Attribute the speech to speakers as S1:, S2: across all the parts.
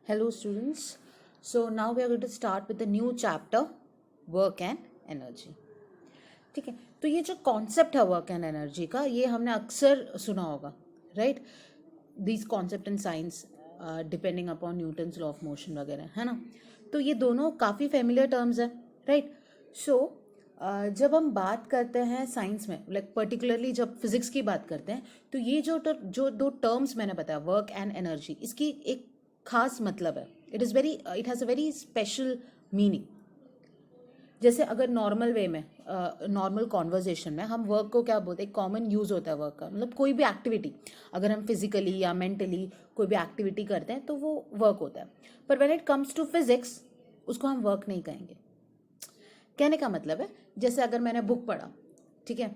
S1: Hello students. So now we are going to start with the new chapter work and energy. ठीक है, तो ये जो concept है वर्क एंड एनर्जी का, ये हमने अक्सर सुना होगा, right? These concept in science depending upon Newton's law of motion वगैरह, है ना? तो ये दोनों काफ़ी फेमिलियर टर्म्स हैं, राइट? सो जब हम बात करते हैं साइंस में, लाइक पर्टिकुलरली जब फिजिक्स की बात करते हैं, तो ये जो दो टर्म्स मैंने बताया, वर्क एंड एनर्जी, इसकी एक खास मतलब है. It has a very special meaning. जैसे अगर नॉर्मल वे में, नॉर्मल कॉन्वर्जेशन में हम वर्क को क्या बोलते हैं, कॉमन यूज़ होता है वर्क का, मतलब कोई भी एक्टिविटी अगर हम फिजिकली या मेंटली कोई भी एक्टिविटी करते हैं तो वो वर्क होता है. पर when it comes to physics, उसको हम वर्क नहीं कहेंगे. कहने का मतलब है, जैसे अगर मैंने बुक पढ़ा, ठीक है,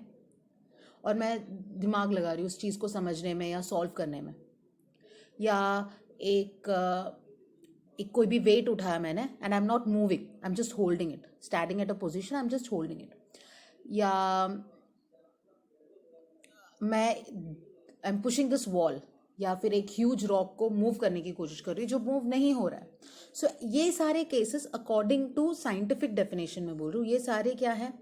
S1: और मैं दिमाग लगा रही हूँ उस चीज़ को समझने में या सॉल्व करने में, या एक कोई भी वेट उठाया मैंने and I am not moving, I am just holding it, standing at a position, I am just holding it. या मैं I am pushing this wall, या फिर एक ह्यूज रॉक को मूव करने की कोशिश कर रही हूँ जो मूव नहीं हो रहा है. सो ये सारे cases according to scientific definition में बोल रही हूँ, ये सारे क्या है,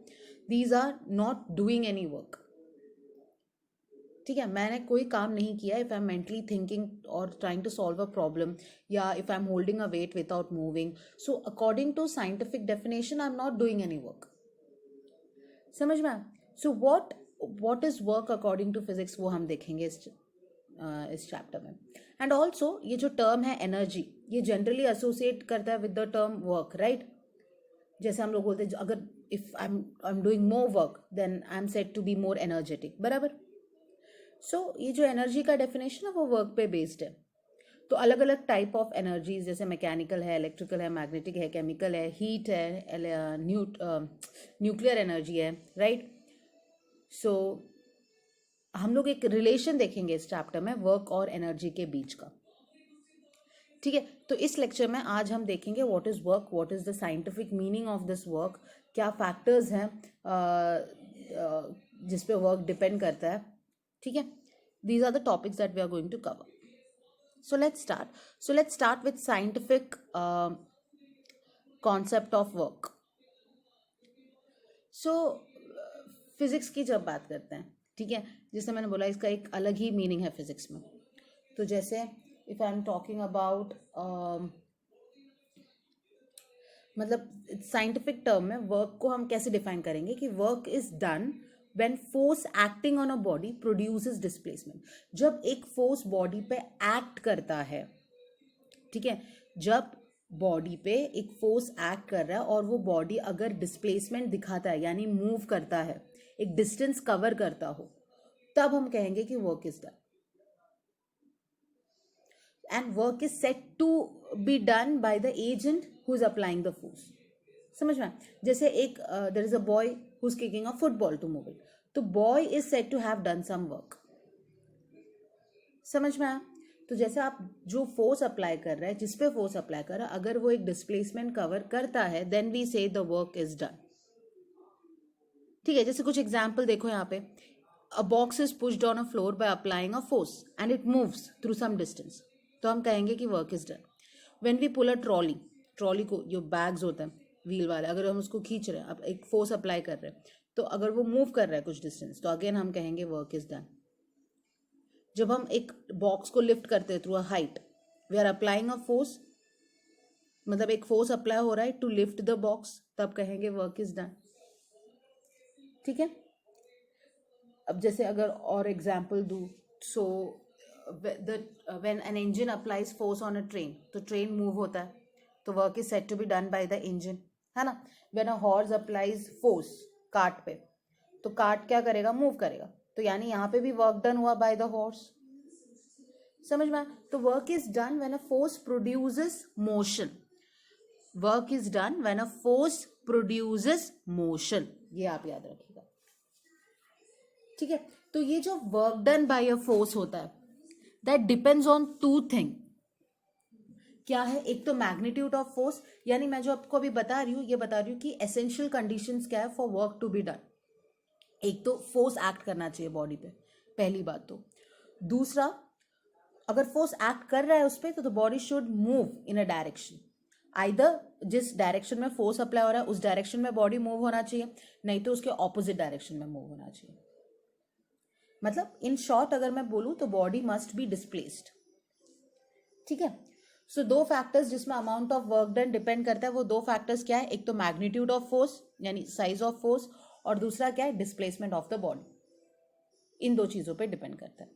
S1: these are not doing any work. ठीक है, मैंने कोई काम नहीं किया. If I am mentally thinking और trying to solve a problem, या if I am holding a weight without moving, so according to scientific definition I am not doing any work. समझ में? So what is work according to physics, वो हम देखेंगे इस chapter में. And also ये जो टर्म है एनर्जी, ये जनरली एसोसिएट करता है with the term work, right? जैसे हम लोग बोलते हैं अगर if I am doing more work then I am said to be more energetic, बराबर? सो ये जो एनर्जी का डेफिनेशन है वो वर्क पे बेस्ड है. तो अलग अलग टाइप ऑफ एनर्जीज, जैसे मैकेनिकल है, इलेक्ट्रिकल है, मैग्नेटिक है, केमिकल है, हीट है, न्यूक्लियर एनर्जी है, राइट? सो हम लोग एक रिलेशन देखेंगे इस चैप्टर में वर्क और एनर्जी के बीच का. ठीक है, तो इस लेक्चर में आज हम देखेंगे what is work, what is the scientific meaning of this work, क्या फैक्टर्स हैं जिस पे वर्क डिपेंड करता है. ठीक है, these are the topics that we are going to cover. So let's start with scientific concept of work. So physics की जब बात करते हैं, ठीक है, जैसे मैंने बोला इसका एक अलग ही मीनिंग है फिजिक्स में. तो जैसे if I am talking about, मतलब साइंटिफिक टर्म में वर्क को हम कैसे डिफाइन करेंगे कि work is done when force acting on a body produces displacement. जब एक फोर्स बॉडी पे एक्ट करता है, ठीक है, जब बॉडी पे एक फोर्स एक्ट कर रहा है और वो बॉडी अगर डिस्प्लेसमेंट दिखाता है, यानी मूव करता है, एक डिस्टेंस कवर करता हो, तब हम कहेंगे कि work is done. And work is set to be done by the agent who is applying the force. समझ में? जैसे एक there is a boy who is kicking a football to move it, तो boy is said to have done some work. समझ में आया? तो जैसे आप जो फोर्स अप्लाई कर रहे हैं, जिस पे फोर्स अप्लाई कर रहा है, अगर वो एक डिस्प्लेसमेंट कवर करता है, then we say the work is done. ठीक है, जैसे कुछ एग्जाम्पल देखो यहाँ पे. A box is pushed on a floor by applying a force and it moves through some distance, तो हम कहेंगे कि work is done. When we pull a trolley को, जो बैग्स होते हैं व्हील वाले, अगर हम उसको खींच रहे हैं, अब एक फोर्स अप्लाई कर रहे हैं, तो अगर वो मूव कर रहा है कुछ डिस्टेंस, तो अगेन हम कहेंगे वर्क इज डन. जब हम एक बॉक्स को लिफ्ट करते हैं through a height, we are applying a force, मतलब एक फोर्स अप्लाई हो रहा है टू लिफ्ट द बॉक्स, तब कहेंगे वर्क इज डन. ठीक है, अब जैसे अगर और एग्जाम्पल दूँ, so when an engine applies force on a train, तो ट्रेन मूव होता है, तो work is said to be done by the engine, है ना? When a horse applies force cart पे, तो कार्ट क्या करेगा, मूव करेगा, तो यानी यहाँ पे भी वर्क डन हुआ बाय द हॉर्स. समझ में? तो work is done when a force produces motion. Work is done when a force produces motion, ये आप याद रखिएगा. ठीक है, तो ये जो work done by a force होता है, that depends on two thing. क्या है? एक तो मैग्नीट्यूड ऑफ फोर्स, यानी मैं जो आपको अभी बता रही हूँ, ये बता रही हूँ कि एसेंशियल कंडीशंस क्या है for work to be done. एक तो फोर्स एक्ट करना चाहिए बॉडी पे, पहली बात. तो दूसरा, अगर फोर्स एक्ट कर रहा है उस पर तो the body should move in a direction, either जिस डायरेक्शन में फोर्स अप्लाई हो रहा है उस डायरेक्शन में बॉडी मूव होना चाहिए, नहीं तो उसके ऑपोजिट डायरेक्शन में मूव होना चाहिए। मतलब इन शॉर्ट अगर मैं बोलूं तो बॉडी मस्ट बी डिस्प्लेस्ड। ठीक है, सो दो फैक्टर्स जिसमें amount of work done depend करता है, वो दो फैक्टर्स क्या है, एक तो मैग्नीट्यूड ऑफ फोर्स यानी साइज ऑफ फोर्स, और दूसरा क्या है, डिस्प्लेसमेंट ऑफ द बॉडी। इन दो चीजों पे डिपेंड करता है।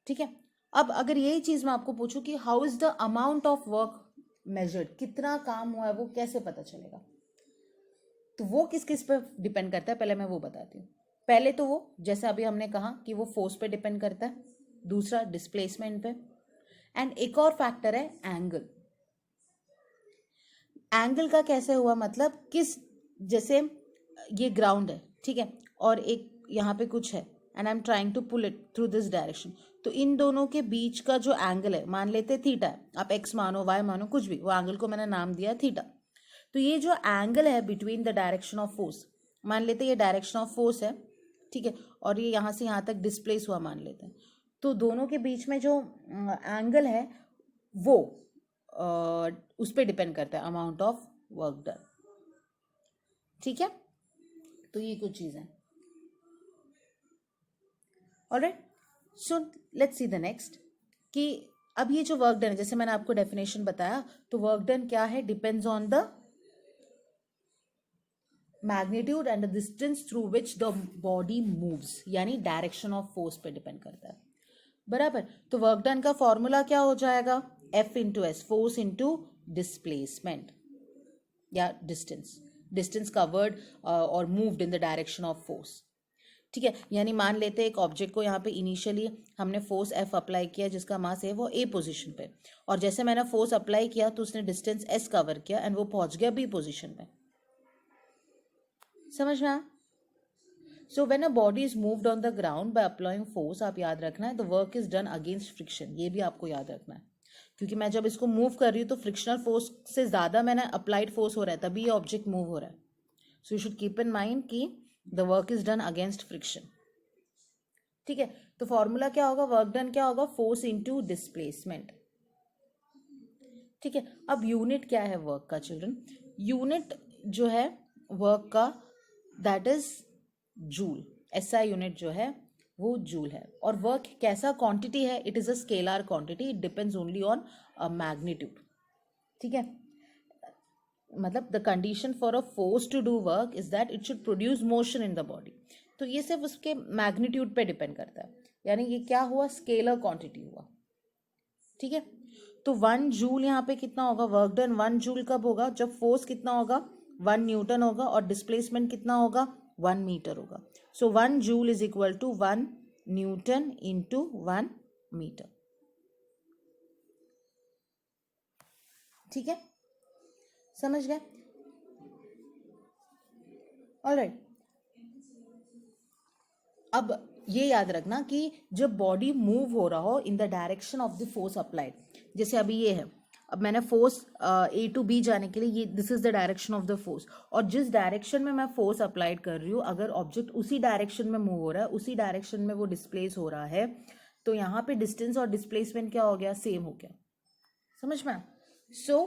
S1: ठीक है, अब अगर यही चीज मैं आपको पूछूं कि how is the amount of work measured, कितना काम हुआ है वो कैसे पता चलेगा, तो वो किस किस पे डिपेंड करता है, पहले मैं वो बताती हूँ। पहले तो वो जैसे अभी हमने कहा कि वो फोर्स पे डिपेंड करता है, दूसरा डिस्प्लेसमेंट पे, एंड एक और फैक्टर है एंगल। एंगल का कैसे हुआ, मतलब किस, जैसे ये ग्राउंड है, ठीक है, और एक यहाँ पे कुछ है and I am trying to pull it through this direction, तो इन दोनों के बीच का जो एंगल है, मान लेते थीटा है, आप एक्स मानो वाई मानो कुछ भी, वो एंगल को मैंने नाम दिया थीटा। तो ये जो एंगल है between the direction of force, मान लेते ये डायरेक्शन ऑफ फोर्स है, ठीक है, और ये यहाँ से यहाँ तक डिस्प्लेस हुआ मान लेते हैं, तो दोनों के बीच में जो एंगल है वो उस पर डिपेंड करता है अमाउंट ऑफ वर्क डन। ठीक है, तो ये कुछ चीज़ है। Alright, so let's see the next कि अब ये जो वर्क डन है, जैसे मैंने आपको डेफिनेशन बताया, तो वर्क डन क्या है, depends on the magnitude and the distance through which the body moves, यानी डायरेक्शन ऑफ फोर्स पे डिपेंड करता है। बराबर, तो वर्क डन का फॉर्मूला क्या हो जाएगा, F into S, force into displacement या डिस्टेंस कवर्ड और moved in the direction of force. ठीक है, यानी मान लेते हैं एक ऑब्जेक्ट को यहाँ पे इनिशियली हमने फोर्स F अप्लाई किया जिसका मास है वो A पोजीशन पे, और जैसे मैंने फोर्स अप्लाई किया तो उसने डिस्टेंस S कवर किया एंड वो पहुंच गया B पोजीशन पे। समझ में आया? सो when a body is moved on the ground by applying force, आप याद रखना है the work is done against friction, ये भी आपको याद रखना है, क्योंकि मैं जब इसको मूव कर रही हूँ तो फ्रिक्शनल फोर्स से ज़्यादा मैंने अप्लाइड फोर्स हो रहा है, तभी ये ऑब्जेक्ट मूव हो रहा है। So you should keep in mind कि the work is done against friction. ठीक है, तो फॉर्मूला क्या होगा, वर्क डन क्या होगा, फोर्स इंटू डिस्प्लेसमेंट। ठीक है, अब यूनिट क्या है वर्क का चिल्ड्रन, यूनिट जो है वर्क का that is joule, SI unit जो है वो जूल है। और वर्क कैसा क्वांटिटी है, it is a scalar quantity, it depends only on magnitude. ठीक है, मतलब the condition for a force to do work is that it should produce motion in the body, तो ये सिर्फ उसके मैग्नीट्यूड पे डिपेंड करता है, यानी ये क्या हुआ, स्केलर क्वांटिटी हुआ। ठीक है, तो 1 जूल यहाँ पे कितना होगा, वर्क डन 1 जूल कब होगा, जब फोर्स कितना होगा, 1 न्यूटन होगा, और डिस्प्लेसमेंट कितना होगा, 1 मीटर होगा। So 1 joule is equal to 1 newton into 1 metre. ठीक है, समझ गए? ऑलराइट, अब ये याद रखना कि जब बॉडी मूव हो रहा हो इन the direction of the force applied, जैसे अभी ये है, अब मैंने फोर्स A टू B जाने के लिए, ये this is the direction of the force, और जिस डायरेक्शन में मैं फोर्स अप्लाइड कर रही हूँ, अगर ऑब्जेक्ट उसी डायरेक्शन में मूव हो रहा है, उसी डायरेक्शन में वो डिस्प्लेस हो रहा है, तो यहाँ पे डिस्टेंस और डिस्प्लेसमेंट क्या हो गया, सेम हो गया। समझ में? So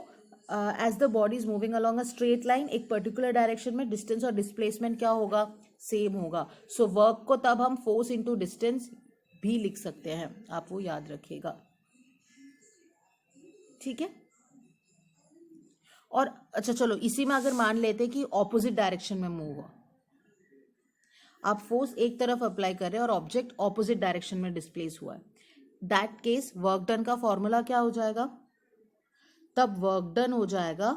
S1: as the body is moving along a straight line, एक पर्टिकुलर डायरेक्शन में डिस्टेंस और डिस्प्लेसमेंट क्या होगा, सेम होगा। सो वर्क को तब हम फोर्स इंटू डिस्टेंस भी लिख सकते हैं, आप वो याद रखिएगा। ठीक है, और अच्छा चलो इसी में अगर मान लेते कि ऑपोजिट डायरेक्शन में मूव हुआ, आप फोर्स एक तरफ अप्लाई कर रहे हैं और ऑब्जेक्ट ऑपोजिट डायरेक्शन में डिस्प्लेस हुआ है, दैट केस वर्क डन का फॉर्मूला क्या हो जाएगा, तब वर्क डन हो जाएगा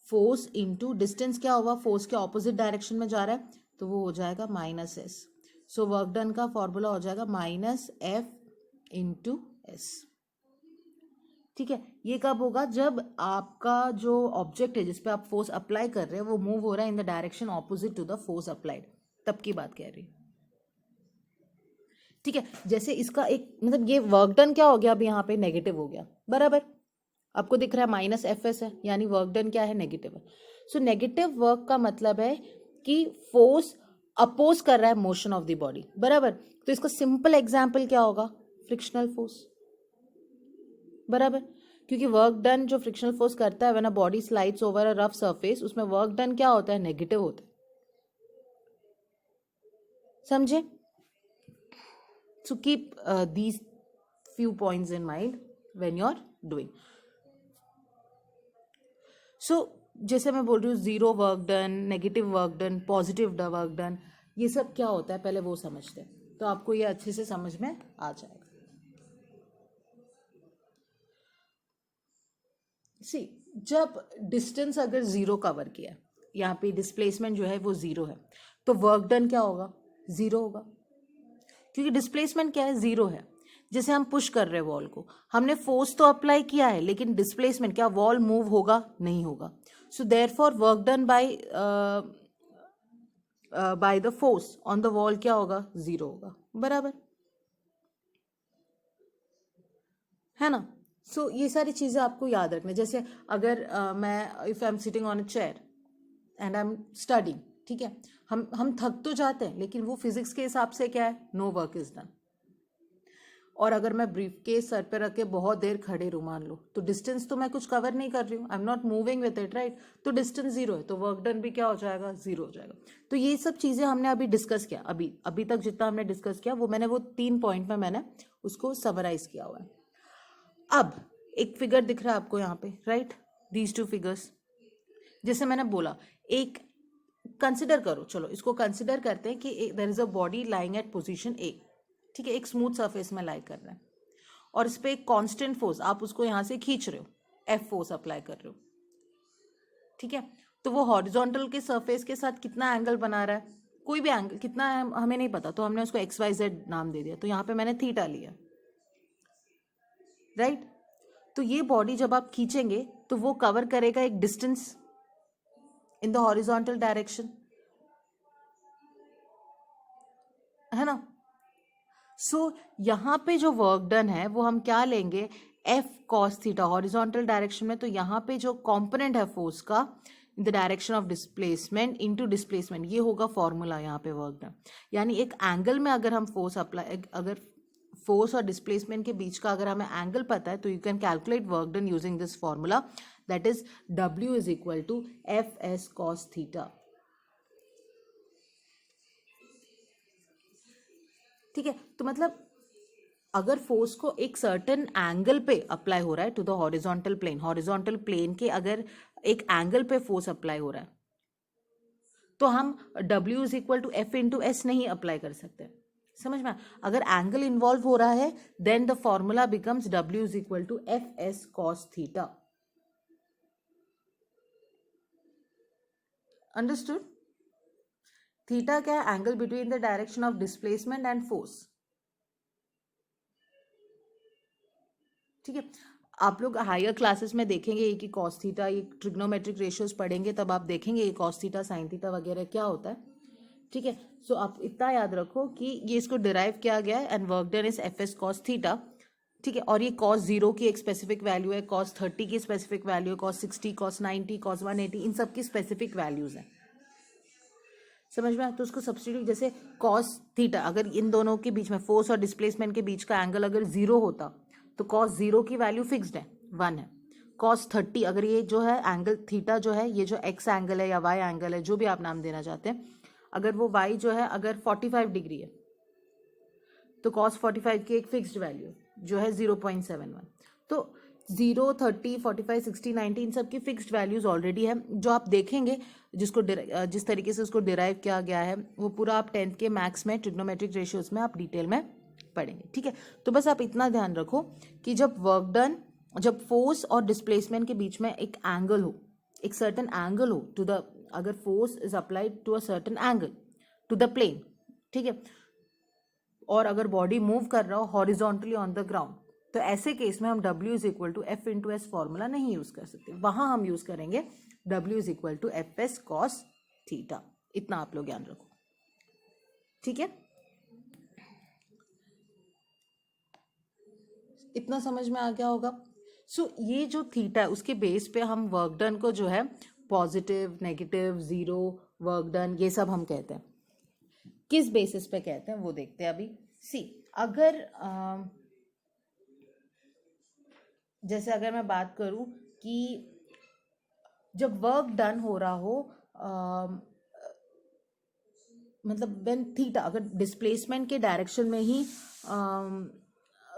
S1: फोर्स इंटू डिस्टेंस, क्या होगा, फोर्स के ऑपोजिट डायरेक्शन में जा रहा है तो वो हो जाएगा -s। सो वर्क डन का फॉर्मूला हो जाएगा -F इंटू एस। ठीक है, ये कब होगा, जब आपका जो ऑब्जेक्ट है जिसपे आप फोर्स अप्लाई कर रहे हैं वो मूव हो रहा है in the direction opposite to the force applied, तब की बात कह रही हूँ। ठीक है, जैसे इसका एक मतलब ये वर्क डन क्या हो गया, अब यहाँ पे नेगेटिव हो गया, बराबर, आपको दिख रहा है -Fs है, यानी वर्क डन क्या है, नेगेटिव है। सो नेगेटिव वर्क का मतलब है कि फोर्स अपोज कर रहा है मोशन ऑफ द बॉडी, बराबर। तो इसका सिंपल एग्जाम्पल क्या होगा, फ्रिक्शनल फोर्स। बराबर, क्योंकि वर्क डन जो फ्रिक्शनल फोर्स करता है when a body slides over a rough surface, उसमें वर्क डन क्या होता है, नेगेटिव होता है, समझे? So keep these few points in mind when you're doing. So जैसे मैं बोल रही हूँ zero work done, negative work done, positive work done, ये सब क्या होता है पहले वो समझते हैं, तो आपको ये अच्छे से समझ में आ जाएगा. सी, जब डिस्टेंस अगर जीरो कवर किया, यहाँ पे डिस्प्लेसमेंट जो है वो जीरो है, तो वर्क डन क्या होगा, जीरो होगा, क्योंकि डिस्प्लेसमेंट क्या है, जीरो है. जैसे हम पुश कर रहे हैं वॉल को, हमने फोर्स तो अप्लाई किया है, लेकिन डिस्प्लेसमेंट क्या, वॉल मूव होगा, नहीं होगा. So therefore work done by the force on the wall क्या होगा, जीरो होगा. बराबर है ना? सो ये सारी चीज़ें आपको याद रखना. जैसे अगर मैं if I am sitting on a chair and I am studying, ठीक है, हम थक तो जाते हैं, लेकिन वो फिजिक्स के हिसाब से क्या है, नो वर्क इज डन. और अगर मैं ब्रीफ केस सर पे रख के बहुत देर खड़े रहूं मान लो, तो डिस्टेंस तो मैं कुछ कवर नहीं कर रही हूँ, आई am not moving with it, right, तो डिस्टेंस जीरो है, तो वर्क डन भी क्या हो जाएगा, जीरो हो जाएगा. तो ये सब चीज़ें हमने अभी डिस्कस किया, अभी तक जितना हमने डिस्कस किया वो मैंने वो 3 पॉइंट में मैंने उसको समराइज किया हुआ है. अब एक फिगर दिख रहा है आपको यहाँ पे, राइट, दीज 2 फिगर्स. जैसे मैंने बोला, एक कंसिडर करो, चलो इसको कंसिडर करते हैं कि there is a body lying at position A, ठीक है, एक स्मूथ सरफेस में लाई कर रहा है, और इस पे एक कांस्टेंट फोर्स, आप उसको यहाँ से खींच रहे हो, एफ फोर्स अप्लाई कर रहे हो, ठीक है. तो वो हॉरिजॉन्टल के सरफेस के साथ कितना एंगल बना रहा है, कोई भी एंगल कितना है हमें नहीं पता, तो हमने उसको एक्स वाई जेड नाम दे दिया, तो यहाँ पे मैंने थीटा लिया, राइट. तो ये बॉडी जब आप खींचेंगे तो वो कवर करेगा एक distance in the horizontal direction, है ना. सो यहाँ पे जो वर्क डन है वो हम क्या लेंगे, F cos theta, horizontal direction में, तो यहाँ पे जो कंपोनेंट है फोर्स का इन the direction of displacement into displacement, ये होगा फॉर्मूला यहाँ पे वर्क डन. यानी एक एंगल में अगर हम फोर्स अप्लाई, अगर फोर्स और डिस्प्लेसमेंट के बीच का अगर हमें एंगल पता है, तो you can calculate work done using this formula, that is W is equal to F S cos theta. ठीक है, तो मतलब अगर फोर्स को एक सर्टेन एंगल पे अप्लाई हो रहा है to the horizontal plane, horizontal plane के अगर एक एंगल पे फोर्स अप्लाई हो रहा है, तो हम W is equal to F into S नहीं अप्लाई कर सकते. समझ में? अगर एंगल इन्वॉल्व हो रहा है, then the formula becomes W is equal to F S cos theta. Understood? Theta क्या है, angle between the direction of displacement and force. ठीक है, आप लोग हायर क्लासेस में देखेंगे कि कॉस थीटा, ये ट्रिग्नोमेट्रिक रेशियोज पढ़ेंगे, तब आप देखेंगे ये कॉस थीटा साइन थीटा वगैरह क्या होता है. ठीक है, सो आप इतना याद रखो कि ये इसको डिराइव किया गया है, and work done is F S cos theta. ठीक है, और ये कॉस 0 की एक स्पेसिफिक वैल्यू है, कॉस 30 की स्पेसिफिक वैल्यू है, कॉस 60, कॉस 90, कॉस 180, इन सब की स्पेसिफिक वैल्यूज हैं. समझ में? तो उसको सब्स्टिट्यूट, जैसे कॉस थीटा, अगर इन दोनों के बीच में फोर्स और डिस्प्लेसमेंट के बीच का एंगल अगर 0 होता, तो कॉस 0 की वैल्यू फिक्स्ड है, 1 है. कॉस 30, अगर ये जो है एंगल थीटा जो है, ये जो एक्स एंगल है या वाई एंगल है, जो भी आप नाम देना चाहते हैं, अगर वो वाई जो है अगर 45 डिग्री है, तो कॉस 45 की एक फिक्स्ड वैल्यू जो है 0.71. तो 0, 30, 45, 60, 90 इन सब की फिक्स्ड वैल्यूज ऑलरेडी है, जो आप देखेंगे, जिस तरीके से उसको डिराइव किया गया है, वो पूरा आप 10th के मैथ्स में ट्रिग्नोमेट्रिक रेशियोज में आप डिटेल में पढ़ेंगे. ठीक है, तो बस आप इतना ध्यान रखो कि जब वर्क डन, जब फोर्स और डिस्प्लेसमेंट के बीच में एक एंगल हो, एक सर्टन एंगल हो टू द, अगर force is applied to a certain angle to the plane, ठीक है, और अगर बॉडी मूव कर रहा हो हॉरिजॉन्टली ऑन द ग्राउंड, तो ऐसे केस में हम W is equal to F into S formula नहीं यूज कर सकते, वहां हम यूज करेंगे W is equal to F S cos theta. इतना आप लोग ध्यान रखो. ठीक है, इतना समझ में आ गया होगा. सो ये जो थीटा है उसके बेस पे हम वर्क डन को जो है positive, negative, zero, work done, ये सब हम कहते हैं. किस बेसिस पे कहते हैं वो देखते हैं अभी. सी, अगर जैसे अगर मैं बात करूं कि जब वर्क डन हो रहा हो, मतलब व्हेन थीटा, अगर डिस्प्लेसमेंट के डायरेक्शन में ही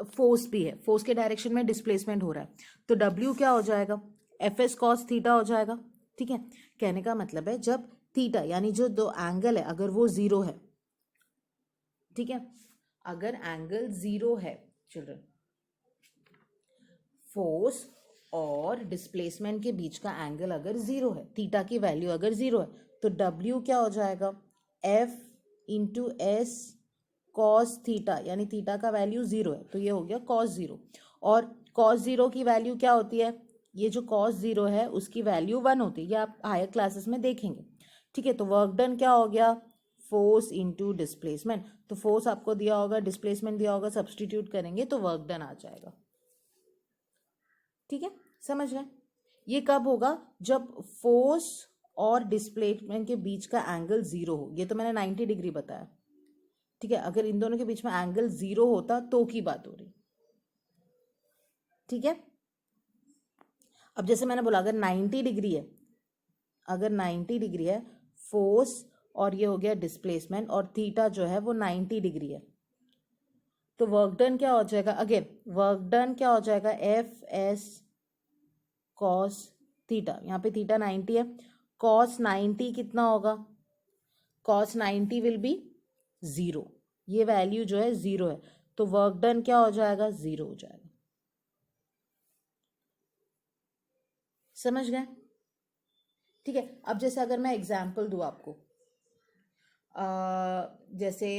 S1: फोर्स भी है, फोर्स के डायरेक्शन में डिस्प्लेसमेंट हो रहा है, तो डब्ल्यू क्या हो जाएगा, एफ एस कॉस थीटा हो जाएगा। ठीक है, कहने का मतलब है जब थीटा यानी जो दो एंगल है अगर वो जीरो है, ठीक है, अगर एंगल जीरो है चिल्ड्रन, फोर्स और डिस्प्लेसमेंट के बीच का एंगल अगर जीरो है, थीटा की वैल्यू अगर जीरो है, तो डब्ल्यू क्या हो जाएगा, F into S cos theta, यानी थीटा का वैल्यू जीरो है तो ये हो गया कॉस जीरो। और कॉस जीरो की वैल्यू क्या होती है, ये जो कॉस जीरो है उसकी वैल्यू वन होती है, ये आप हायर क्लासेस में देखेंगे। ठीक है, तो वर्क डन क्या हो गया, फोर्स इंटू डिस्प्लेसमेंट, तो फोर्स आपको दिया होगा, डिस्प्लेसमेंट दिया होगा, सब्सटीट्यूट करेंगे तो वर्क डन आ जाएगा। ठीक है, समझ गए। ये कब होगा, जब फोर्स और डिस्प्लेसमेंट के बीच का एंगल जीरो हो, ये तो मैंने 90 डिग्री बताया। ठीक है, अगर इन दोनों के बीच में एंगल जीरो होता तो की बात हो रही। ठीक है, अब जैसे मैंने बोला अगर 90 डिग्री है, अगर 90 डिग्री है फोर्स और ये हो गया डिस्प्लेसमेंट और थीटा जो है वो 90 डिग्री है, तो वर्क डन क्या हो जाएगा, अगेन वर्क डन क्या हो जाएगा, एफ एस कॉस थीटा, यहाँ पे थीटा 90 है, कॉस 90 कितना होगा, कॉस 90 विल बी जीरो, ये वैल्यू जो है जीरो है, तो वर्क डन क्या हो जाएगा, जीरो हो जाएगा। समझ गए। ठीक है, अब जैसे अगर मैं एग्जांपल दूं आपको, जैसे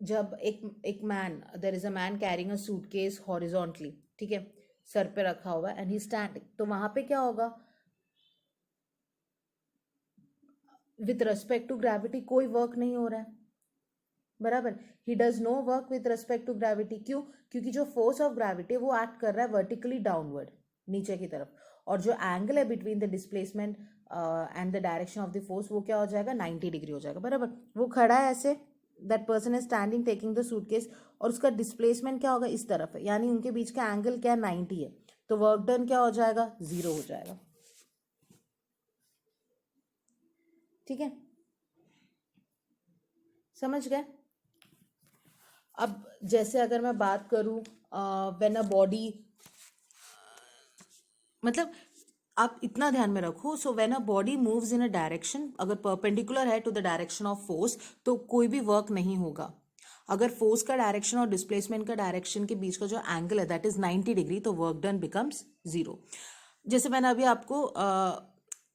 S1: जब एक man, there is a man carrying a suitcase horizontally, ठीक है, सर पे रखा हुआ है एंड ही स्टैंडिंग, तो वहां पे क्या होगा, विथ रेस्पेक्ट टू ग्रेविटी कोई वर्क नहीं हो रहा है, बराबर, he does no work with respect to gravity, क्यों, क्योंकि जो फोर्स ऑफ ग्रेविटी वो एक्ट कर रहा है वर्टिकली डाउनवर्ड, नीचे की तरफ, और जो एंगल है between the displacement and the direction of the force वो क्या हो जाएगा, 90 डिग्री हो जाएगा, बराबर। वो खड़ा है ऐसे, that person is standing taking the suitcase, और उसका डिस्प्लेसमेंट क्या होगा, इस तरफ है, यानी उनके बीच का एंगल क्या है, 90 है, तो वर्क डन क्या हो जाएगा, जीरो हो जाएगा। ठीक है, समझ गए। अब जैसे अगर मैं बात करूं, व्हेन अ बॉडी, मतलब आप इतना ध्यान में रखो, so when a body moves in a direction, अगर परपेंडिकुलर है to the direction of force तो कोई भी वर्क नहीं होगा। अगर फोर्स का डायरेक्शन और डिस्प्लेसमेंट का डायरेक्शन के बीच का जो एंगल है दैट इज 90 डिग्री, तो वर्क डन बिकम्स जीरो। जैसे मैंने अभी आपको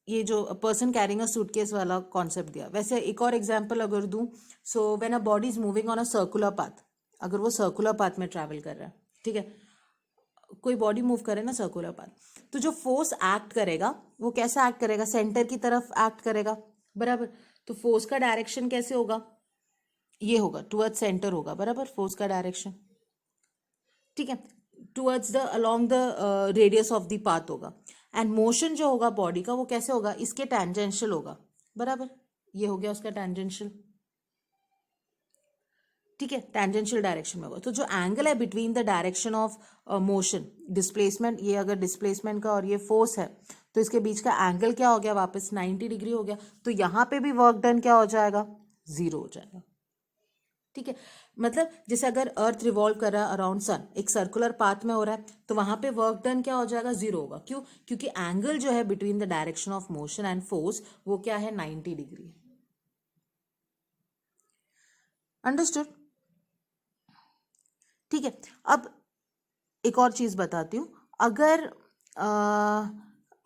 S1: ये जो पर्सन कैरिंग अ सूटकेस वाला कॉन्सेप्ट दिया, वैसे एक और एग्जांपल अगर दूं, सो when a body is moving on a circular path, अगर वो सर्कुलर पाथ में ट्रैवल कर रहा है, ठीक है, कोई बॉडी मूव करे ना सर्कुलर पाथ, तो जो फोर्स एक्ट करेगा वो कैसा एक्ट करेगा, सेंटर की तरफ एक्ट करेगा, बराबर। तो फोर्स का डायरेक्शन कैसे होगा, ये होगा टुवर्ड्स सेंटर होगा, बराबर, फोर्स का डायरेक्शन, ठीक है, towards the along the radius of the path होगा। एंड मोशन जो होगा बॉडी का वो कैसे होगा, इसके टेंजेंशियल होगा, बराबर, ये हो गया उसका टेंजेंशियल। ठीक है, टेंजेंशियल डायरेक्शन में होगा, तो जो एंगल है between the direction of motion, displacement, ये अगर डिस्प्लेसमेंट का और ये फोर्स है, तो इसके बीच का एंगल क्या हो गया, वापस 90 डिग्री हो गया, तो यहाँ पे भी वर्क डन क्या हो जाएगा, जीरो हो जाएगा। ठीक है, मतलब जैसे अगर अर्थ रिवॉल्व कर रहा है अराउंड सन, एक सर्कुलर पाथ में हो रहा है, तो वहां पे वर्क डन क्या हो जाएगा, जीरो होगा, क्यों, क्योंकि एंगल जो है between the direction of motion and force वो क्या है, 90 डिग्री। अंडरस्टूड। ठीक है, अब एक और चीज बताती हूँ, अगर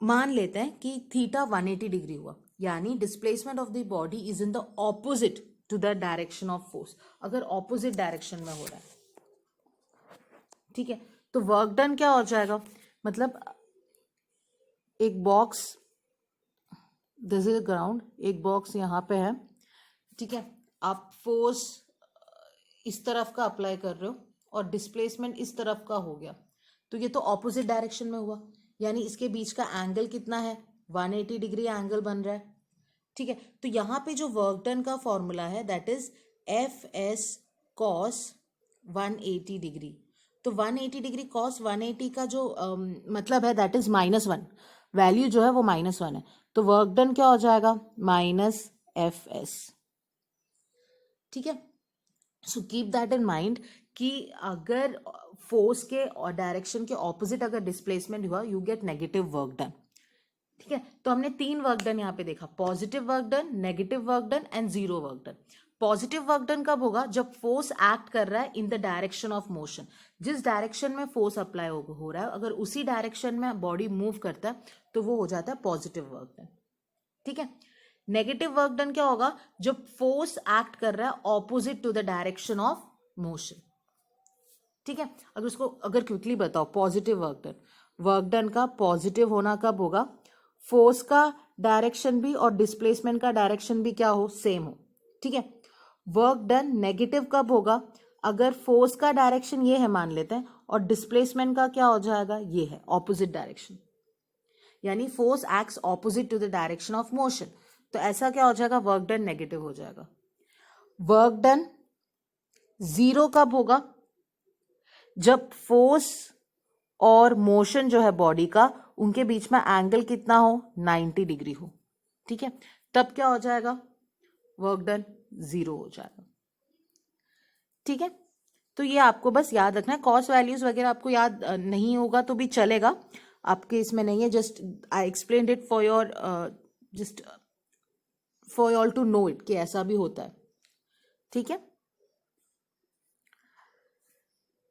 S1: मान लेते हैं कि थीटा 180 डिग्री हुआ, यानी displacement of the body is in the opposite to the direction of force, अगर ऑपोजिट डायरेक्शन में हो रहा है, ठीक है, तो वर्क डन क्या हो जाएगा, मतलब एक बॉक्स, दिस इज ग्राउंड, एक बॉक्स यहाँ पे है, ठीक है, आप फोर्स इस तरफ का अप्लाई कर रहे हो और डिस्प्लेसमेंट इस तरफ का हो गया, तो ये तो ऑपोजिट डायरेक्शन में हुआ, यानी इसके बीच का एंगल कितना है, 180 डिग्री एंगल बन रहा है। ठीक है, तो यहाँ पे जो वर्क डन का फॉर्मूला है that is F S cos 180 degree, तो 180 डिग्री कॉस 180 का जो मतलब है दैट इज -1, वैल्यू जो है वो -1 है, तो वर्क डन क्या हो जाएगा -FS। ठीक है, so keep that in mind कि अगर फोर्स के और डायरेक्शन के ऑपोजिट अगर डिस्प्लेसमेंट हुआ you get negative work done. ठीक है, तो हमने 3 वर्क डन यहाँ पे देखा, positive work done, negative work done and zero work done. Positive work done कब होगा, जब फोर्स एक्ट कर रहा है in the direction of motion, जिस डायरेक्शन में फोर्स अप्लाई हो रहा है अगर उसी डायरेक्शन में बॉडी मूव करता है तो वो हो जाता है पॉजिटिव वर्क डन। ठीक है, नेगेटिव वर्क डन क्या होगा, जब फोर्स एक्ट कर रहा है opposite to the direction of motion. ठीक है, अगर क्विकली बताओ, पॉजिटिव वर्क डन का पॉजिटिव होना कब होगा, फोर्स का डायरेक्शन भी और डिस्प्लेसमेंट का डायरेक्शन भी क्या हो, सेम हो। ठीक है, वर्क डन नेगेटिव कब होगा, अगर फोर्स का डायरेक्शन ये है मान लेते हैं और डिस्प्लेसमेंट का क्या हो जाएगा, ये है ऑपोजिट डायरेक्शन, यानी force acts opposite to the direction of motion, तो ऐसा क्या हो जाएगा, वर्क डन नेगेटिव हो जाएगा। वर्क डन जीरो कब होगा, जब फोर्स और मोशन जो है बॉडी का उनके बीच में एंगल कितना हो, 90 डिग्री हो। ठीक है, तब क्या हो जाएगा, वर्क डन जीरो हो जाएगा। ठीक है, तो ये आपको बस याद रखना है, कॉस वैल्यूज वगैरह आपको याद नहीं होगा तो भी चलेगा, आपके इसमें नहीं है, just I explained it for your just for you all to know it कि ऐसा भी होता है। ठीक है,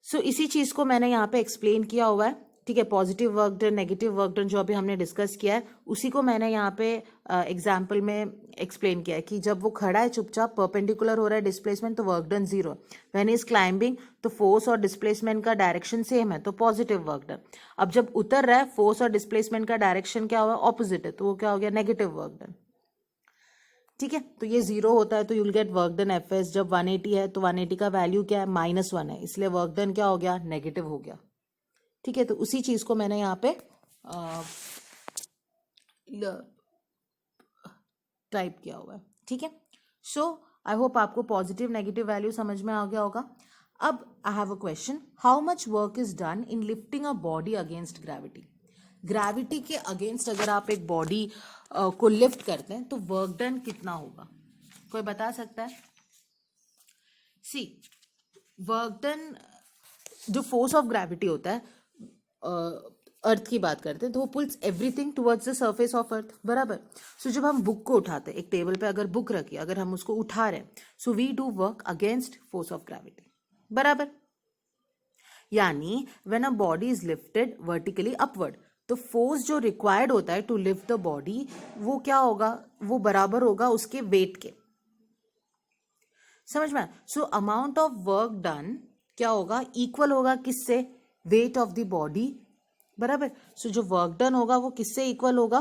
S1: सो इसी चीज को मैंने यहाँ पे एक्सप्लेन किया हुआ है। ठीक है, positive work done, negative work done जो अभी हमने डिस्कस किया है उसी को मैंने यहाँ पे एग्जाम्पल में एक्सप्लेन किया है कि जब वो खड़ा है चुपचाप, परपेंडिकुलर हो रहा है डिस्प्लेसमेंट, तो work done zero. When is climbing तो फोर्स और डिस्प्लेसमेंट का डायरेक्शन सेम है, तो पॉजिटिव वर्क डन। अब जब उतर रहा है, फोर्स और डिस्प्लेसमेंट का डायरेक्शन क्या हुआ, ऑपोजिट है, तो वो क्या हो गया, नेगेटिव वर्क डन। ठीक है, तो ये जीरो होता है तो you'll get work done FS. जब 180 है तो 180 का वैल्यू क्या है, -1 है, इसलिए वर्क डन क्या हो गया, नेगेटिव हो गया। ठीक है, तो उसी चीज को मैंने यहाँ पे टाइप किया हुआ है। ठीक है, सो आई होप आपको पॉजिटिव नेगेटिव वैल्यू समझ में आ गया होगा। अब I have a question, how much work is done in lifting a body against gravity. Gravity के अगेंस्ट अगर आप एक बॉडी को लिफ्ट करते हैं तो वर्क डन कितना होगा, कोई बता सकता है? सी, वर्क डन, जो फोर्स ऑफ ग्रेविटी होता है, अर्थ की बात करते हैं तो वो pulls everything towards the surface of earth, बराबर। सो जब हम बुक को उठाते हैं, एक टेबल पे अगर बुक रखी, अगर हम उसको उठा रहे हैं, so we do work against force of gravity, बराबर। यानी when a body is lifted vertically upward, तो फोर्स जो रिक्वायर्ड होता है टू लिफ्ट द बॉडी वो क्या होगा, वो बराबर होगा उसके वेट के, समझ में? So amount of work done क्या होगा, इक्वल होगा किससे, वेट ऑफ द बॉडी, बराबर। सो जो वर्क डन होगा वो किससे इक्वल होगा,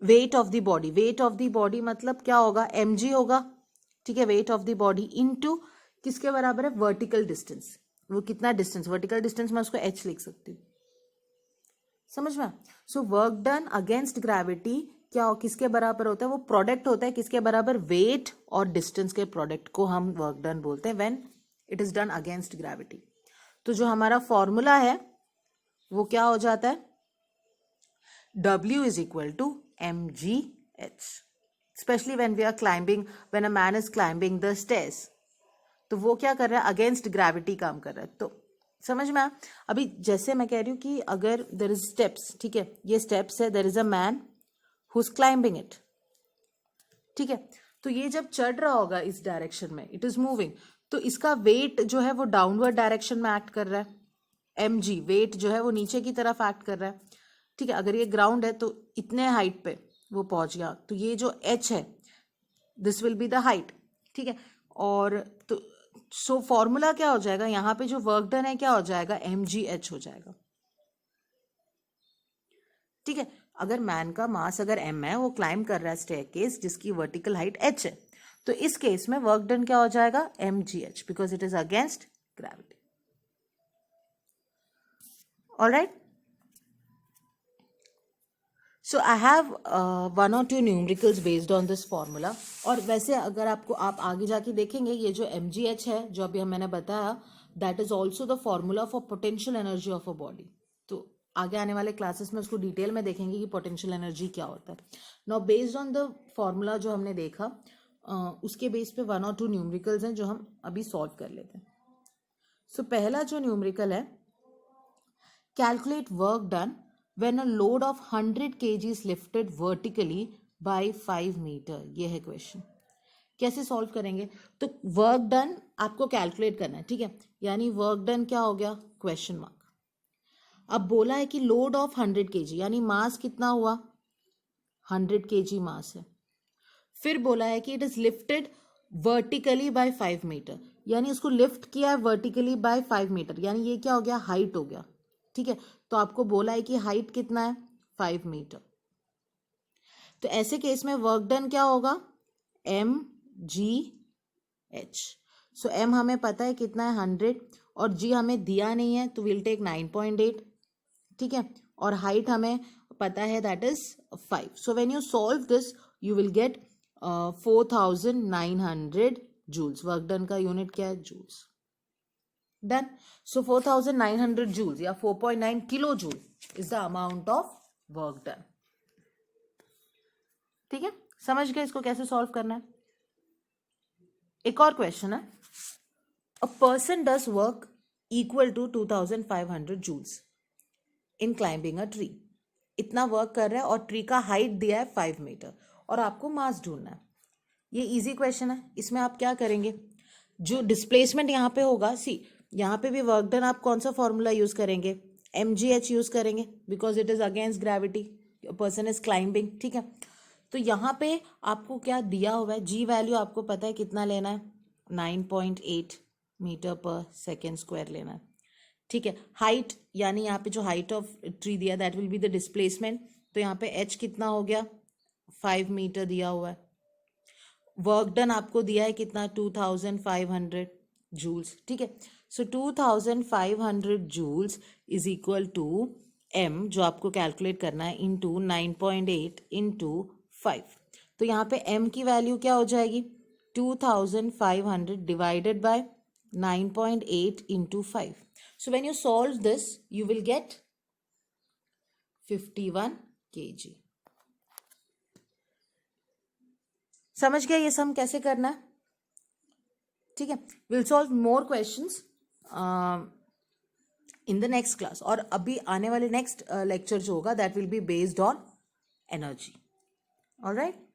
S1: weight of the body. Weight of the body मतलब क्या होगा, mg होगा। ठीक है, weight of the body into किसके बराबर है, वर्टिकल डिस्टेंस। वो कितना डिस्टेंस, वर्टिकल डिस्टेंस मैं उसको h लिख सकती हूँ, समझ में? So work done against gravity क्या किसके बराबर होता है, वो प्रोडक्ट होता है किसके बराबर, वेट और डिस्टेंस के प्रोडक्ट को हम वर्क डन बोलते हैं when it is done against gravity. तो जो हमारा फॉर्मूला है वो क्या हो जाता है, W is equal to mgh, specially when we are climbing, when a man is climbing the stairs, तो वो क्या कर रहा है, अगेंस्ट ग्रेविटी काम कर रहा है। तो समझ में? अभी जैसे मैं कह रही हूँ कि अगर देयर इज स्टेप्स, ठीक है, ये स्टेप्स है, there is a man who is climbing it, ठीक है, तो ये जब चढ़ रहा होगा इस डायरेक्शन में, इट इज मूविंग, तो इसका वेट जो है वो डाउनवर्ड डायरेक्शन में एक्ट कर रहा है, mg वेट जो है वो नीचे की तरफ एक्ट कर रहा है। ठीक है, अगर ये ग्राउंड है तो इतने हाइट पे वो पहुंच गया, तो ये जो h है this will be the height. ठीक है, और तो सो फॉर्मूला क्या हो जाएगा, यहाँ पे जो वर्क डन है क्या हो जाएगा, mgh हो जाएगा। ठीक है, अगर मैन का मास अगर m है, वो क्लाइंब कर रहा है स्टेयरकेस जिसकी वर्टिकल हाइट h है, तो इस केस में वर्क डन क्या हो जाएगा, mgh, because it is against gravity. Alright, so I have 1 or 2 numericals based on this formula. और वैसे अगर आपको आप आगे जाके देखेंगे, ये जो mgh है जो अभी मैंने बताया, that is also the formula for potential energy of a body. तो आगे आने वाले क्लासेस में उसको डिटेल में देखेंगे कि पोटेंशियल एनर्जी क्या होता है. Now based on the formula जो हमने देखा, उसके बेस पे 1 और 2 न्यूमेरिकल्स हैं जो हम अभी सॉल्व कर लेते हैं. सो पहला जो न्यूमेरिकल है, calculate work done when a load of 100 kg is lifted vertically by 5 metre. ये है क्वेश्चन. कैसे सॉल्व करेंगे? तो वर्क डन आपको कैलकुलेट करना है, ठीक है. यानी वर्क डन क्या हो गया? Question mark. अब बोला है कि लोड ऑफ 100 kg, यानी मास कितना हुआ? 100 kg मास है. फिर बोला है कि it is lifted vertically by 5 metre, यानी इसको लिफ्ट किया है वर्टिकली बाय 5 मीटर, यानी ये क्या हो गया? हाइट हो गया, ठीक है. तो आपको बोला है कि हाइट कितना है? 5 मीटर. तो ऐसे केस में वर्क डन क्या होगा? mgh. सो m हमें पता है कितना है? 100, और g हमें दिया नहीं है तो विल टेक 9.8, ठीक है. और हाइट हमें पता है that is 5. So when you solve this you will get 4900 joules. Work done का यूनिट क्या है? जूल्स. डन. सो 4900 जूल्स या 4.9 kilo joule is the amount of work done. ठीक है, समझ गए इसको कैसे सॉल्व करना है. एक और क्वेश्चन है. A person does work equal to 2500 joules in climbing a tree. इतना वर्क कर रहा है और ट्री का हाइट दिया है 5 मीटर और आपको मास ढूंढना है. ये इजी क्वेश्चन है. इसमें आप क्या करेंगे? जो डिस्प्लेसमेंट यहाँ पे होगा, सी यहाँ पे भी वर्क डन आप कौन सा फॉर्मूला यूज करेंगे? mgh यूज करेंगे because it is against gravity, person is climbing, ठीक है. तो यहाँ पे आपको क्या दिया हुआ है? जी वैल्यू आपको पता है कितना लेना है? 9.8 मीटर पर सेकेंड स्क्वायर लेना है, ठीक है. हाइट यानी यहाँ पे जो हाइट ऑफ ट्री दिया that will be the displacement. तो यहाँ पे h कितना हो गया? 5 मीटर दिया हुआ है. वर्क डन आपको दिया है कितना? 2500 जूल्स, ठीक है. So 2500 joules is equal to m, जो आपको कैलकुलेट करना है, इंटू 9.8 इंटू 5. तो यहाँ पे m की वैल्यू क्या हो जाएगी? 2500 divided by 9.8 into 5. So when you solve this, you will get 51 kg. समझ गया ये सम कैसे करना है? ठीक है. Will solve more questions in the next class. और अभी आने वाले नेक्स्ट लेक्चर जो होगा that will be based on energy. Alright.